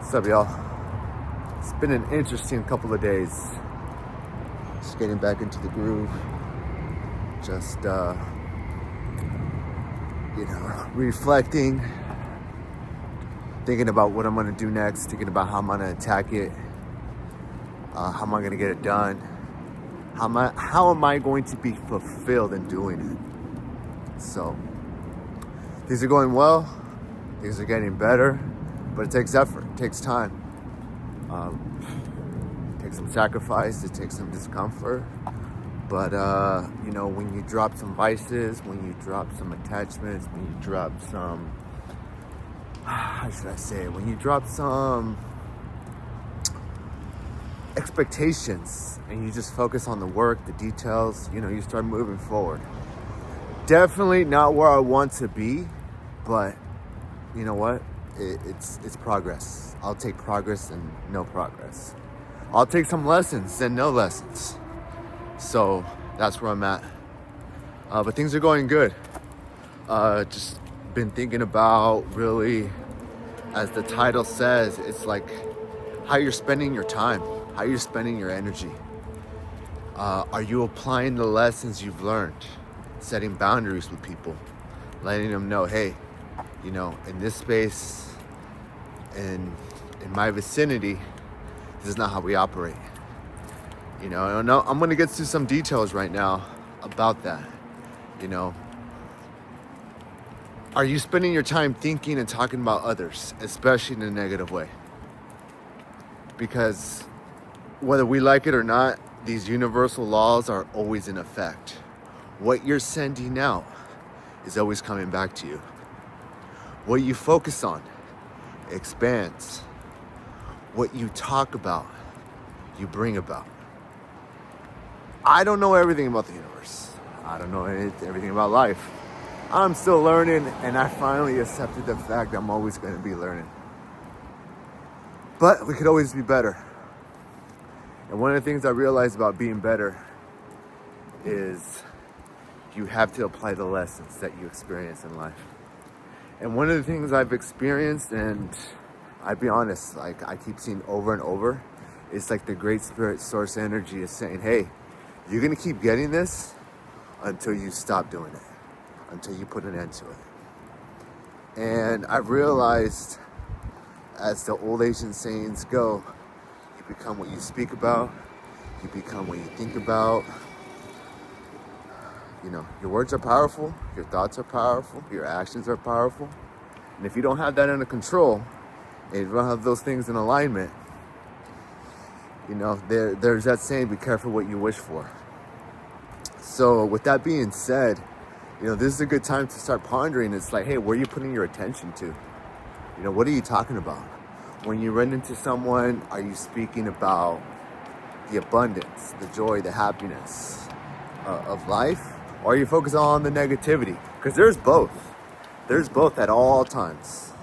What's up, y'all? It's been an interesting couple of days. Just getting back into the groove. Just, reflecting. Thinking about what I'm going to do next. Thinking about how I'm going to attack it. How am I going to get it done? How am I going to be fulfilled in doing it? So, things are going well. Things are getting better. But it takes effort. It takes time. It takes some sacrifice. It takes some discomfort. But, when you drop some vices, when you drop some attachments, when you drop some, how should I say it? When you drop some expectations and you just focus on the work, the details, you start moving forward. Definitely not where I want to be, but you know what? It's progress. I'll take progress and no progress. I'll take some lessons and no lessons. So that's where I'm at. But things are going good. Just been thinking about really, as the title says, it's like how you're spending your time, how you're spending your energy. Are you applying the lessons you've learned? Setting boundaries with people, letting them know, hey, in this space, in my vicinity, this is not how we operate. I'm going to get to some details right now about that. Are you spending your time thinking and talking about others, especially in a negative way? Because whether we like it or not, these universal laws are always in effect. What you're sending out is always coming back to you. What you focus on expands. What you talk about, you bring about. I don't know everything about the universe. I don't know everything about life. I'm still learning, and I finally accepted the fact I'm always going to be learning. But we could always be better. And one of the things I realized about being better is you have to apply the lessons that you experience in life. And one of the things I've experienced, and I'd be honest, like I keep seeing over and over, it's like the Great Spirit Source Energy is saying, hey, you're going to keep getting this until you stop doing it, until you put an end to it. And I've realized, as the old Asian sayings go, you become what you speak about, you become what you think about. Your words are powerful, your thoughts are powerful, your actions are powerful. And if you don't have that under control, and you don't have those things in alignment, there's that saying, be careful what you wish for. So with that being said, this is a good time to start pondering. It's like, hey, where are you putting your attention to? What are you talking about? When you run into someone, are you speaking about the abundance, the joy, the happiness of life? Or are you focused on the negativity? Because there's both. There's both at all times.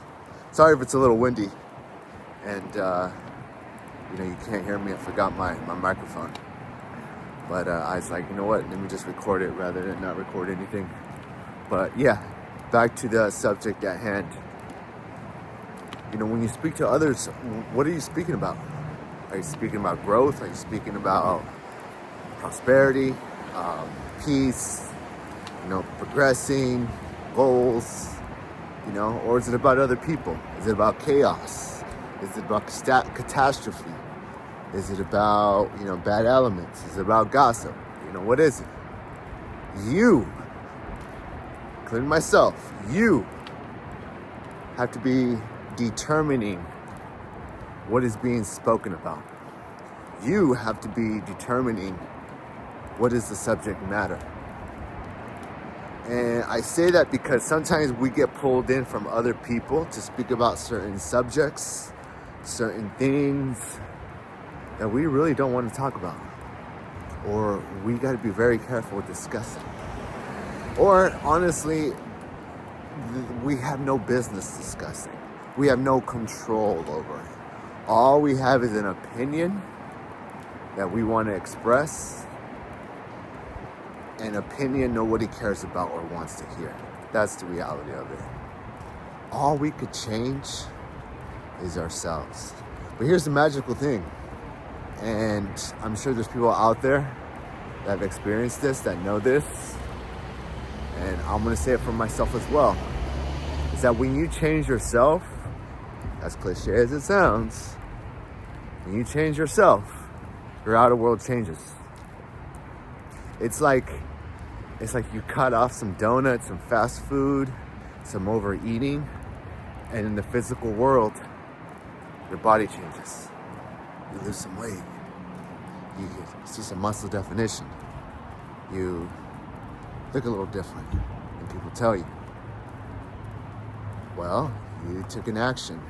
Sorry if it's a little windy. And, you can't hear me. I forgot my microphone. But I was like, you know what? Let me just record it rather than not record anything. But yeah, back to the subject at hand. When you speak to others, what are you speaking about? Are you speaking about growth? Are you speaking about prosperity, peace, progressing, goals, or is it about other people? Is it about chaos? Is it about catastrophe? Is it about, bad elements? Is it about gossip? What is it? You, including myself, you have to be determining what is being spoken about. You have to be determining what is the subject matter. And I say that because sometimes we get pulled in from other people to speak about certain subjects, certain things that we really don't want to talk about. Or we got to be very careful discussing. Or honestly, we have no business discussing. We have no control over it. All we have is an opinion that we want to express. An opinion nobody cares about or wants to hear. That's the reality of it. All we could change is ourselves. But here's the magical thing, and I'm sure there's people out there that have experienced this, that know this, and I'm gonna say it for myself as well, is that when you change yourself, as cliche as it sounds, when you change yourself, your outer world changes. It's like you cut off some donuts, some fast food, some overeating, and in the physical world, your body changes. You lose some weight. You see some muscle definition. You look a little different, and people tell you. Well, you took an action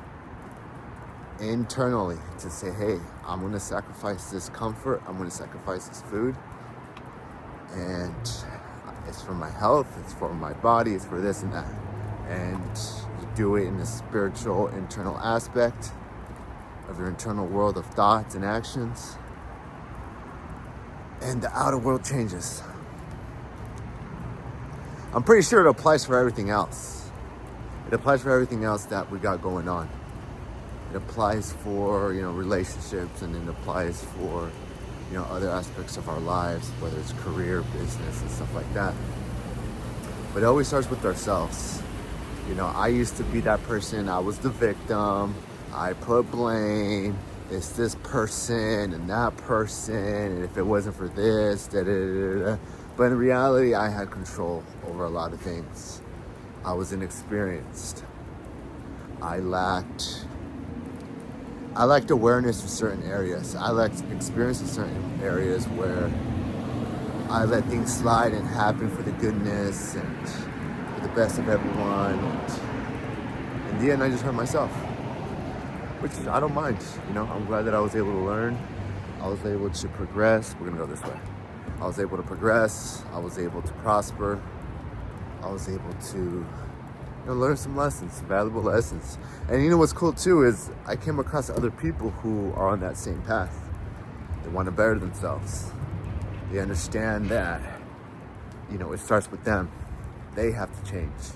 internally to say, hey, I'm gonna sacrifice this comfort, I'm gonna sacrifice this food, and it's for my health, it's for my body, it's for this and that. And you do it in a spiritual, internal aspect of your internal world of thoughts and actions, and the outer world changes. I'm pretty sure it applies for everything else. It applies for everything else that we got going on. It applies for, relationships, and it applies for, other aspects of our lives, whether it's career, business, and stuff like that. But it always starts with ourselves. I used to be that person. I was the victim. I put blame. It's this person and that person, and if it wasn't for this, da-da-da-da. But in reality, I had control over a lot of things. I was inexperienced. I lacked awareness in certain areas. I lacked experience in certain areas where I let things slide and happen for the goodness and for the best of everyone. And in the end, I just hurt myself, which I don't mind. I'm glad that I was able to learn. I was able to progress. We're gonna go this way. I was able to progress. I was able to prosper. I was able to learn some lessons, valuable lessons. And what's cool too is I came across other people who are on that same path. They want to better themselves. They understand that, it starts with them. They have to change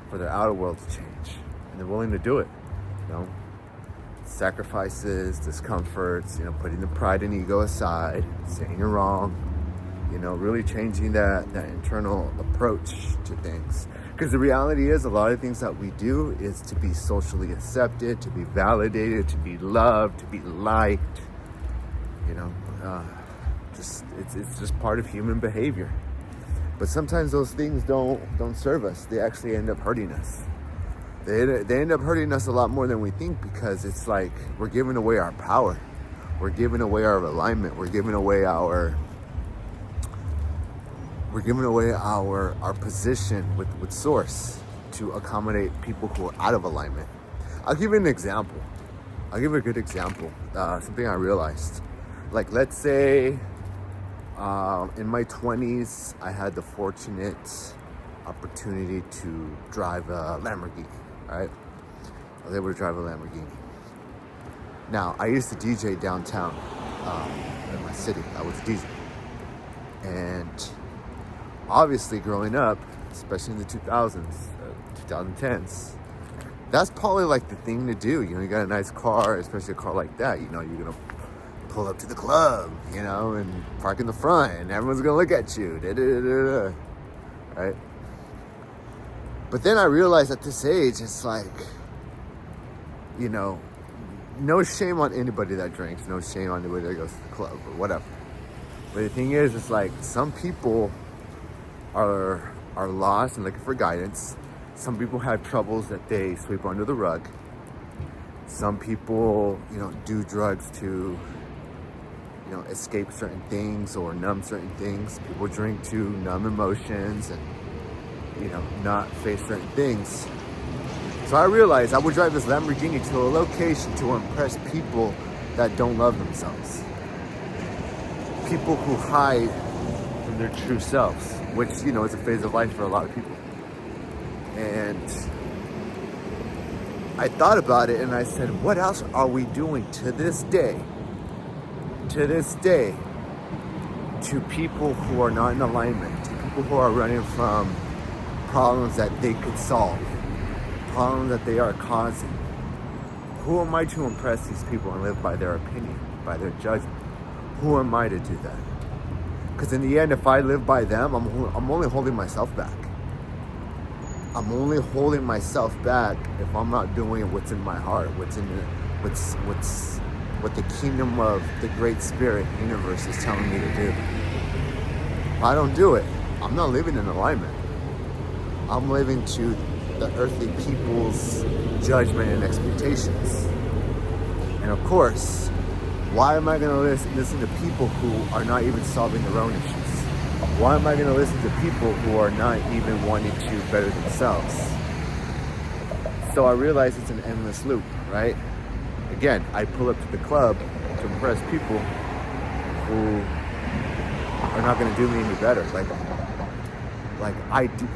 for their outer world to change. And they're willing to do it, Sacrifices, discomforts, putting the pride and ego aside, saying you're wrong, really changing that internal approach to things. Because the reality is, a lot of things that we do is to be socially accepted, to be validated, to be loved, to be liked. It's just part of human behavior. But sometimes those things don't serve us. They actually end up hurting us. They end up hurting us a lot more than we think, because it's like we're giving away our power. We're giving away our alignment. We're giving away our position with source to accommodate people who are out of alignment. I'll give you an example. I'll give you a good example. Something I realized. Like, let's say in my 20s, I had the fortunate opportunity to drive a Lamborghini, right? I was able to drive a Lamborghini. Now, I used to DJ downtown in my city. I was a DJ. And obviously, growing up, especially in the 2000s, 2010s, that's probably like the thing to do. You got a nice car, especially a car like that. You're going to pull up to the club, and park in the front, and everyone's going to look at you, right? But then I realized at this age, it's like, no shame on anybody that drinks, no shame on anybody that goes to the club or whatever. But the thing is, it's like some people are lost and looking for guidance. Some people have troubles that they sweep under the rug. Some people, do drugs to, escape certain things or numb certain things. People drink to numb emotions and, not face certain things. So I realized I would drive this Lamborghini to a location to impress people that don't love themselves. People who hide from their true selves, which, is a phase of life for a lot of people. And I thought about it and I said, what else are we doing to this day, to people who are not in alignment, to people who are running from problems that they could solve, problems that they are causing, Who am I to impress these people and live by their opinion, by their judgment? Who am I to do that? Because in the end, if I live by them, I'm only holding myself back. I'm only holding myself back if I'm not doing what's in my heart, what the kingdom of the Great Spirit universe is telling me to do. If I don't do it, I'm not living in alignment. I'm living to the earthly people's judgment and expectations. And of course, why am I going to listen to people who are not even solving their own issues? Why am I going to listen to people who are not even wanting to better themselves? So I realize it's an endless loop, right? Again, I pull up to the club to impress people who are not going to do me any better. Like I do.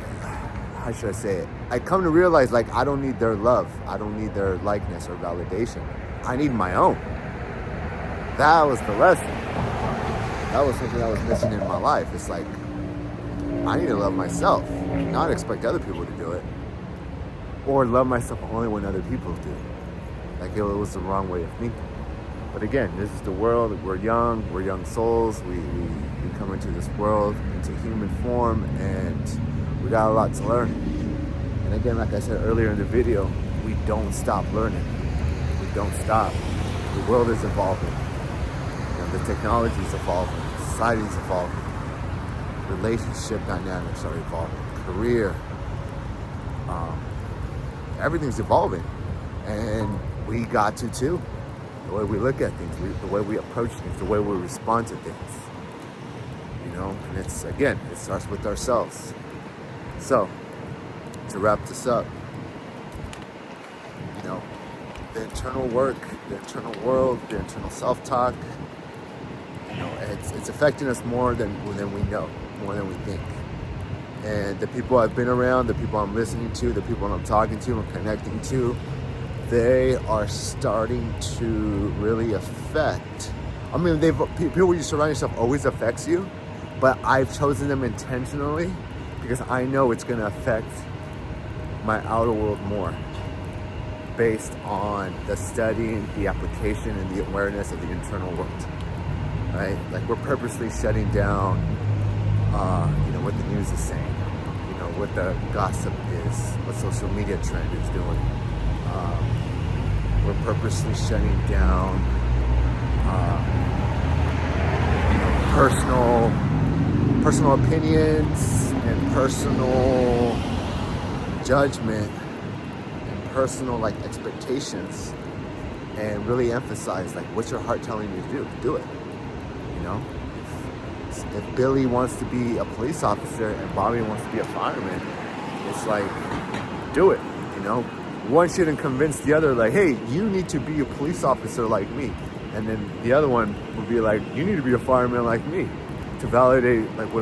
How should I say it? I come to realize, like, I don't need their love. I don't need their likeness or validation. I need my own. That was the lesson. That was something that was missing in my life. It's like, I need to love myself, not expect other people to do it. Or love myself only when other people do. Like, it was the wrong way of thinking. But again, this is the world. We're young souls. We come into this world, into human form, and we got a lot to learn. And again, like I said earlier in the video, we don't stop learning. We don't stop. The world is evolving. The technology is evolving. Society is evolving. Relationship dynamics are evolving. Career. Everything's evolving. And we got to too. The way we look at things, the way we approach things, the way we respond to things. You know, and it's, again, it starts with ourselves. So, to wrap this up, you know, the internal work, the internal world, the internal self-talk, you know, it's affecting us more than we know, more than we think. And the people I've been around, the people I'm listening to, the people I'm talking to and connecting to, they are starting to really affect. I mean, people you surround yourself always affects you, but I've chosen them intentionally because I know it's going to affect my outer world more based on the studying, the application, and the awareness of the internal world, right? Like, we're purposely shutting down, you know, what the news is saying, you know, what the gossip is, what social media trend is doing. We're purposely shutting down, you know, personal opinions and personal judgment and personal, like, expectations, and really emphasize, like, what's your heart telling you to do it. You know, if Billy wants to be a police officer and Bobby wants to be a fireman, it's like, do it. You know, one shouldn't convince the other, like, hey, you need to be a police officer like me, and then the other one would be like, you need to be a fireman like me, to validate, like, what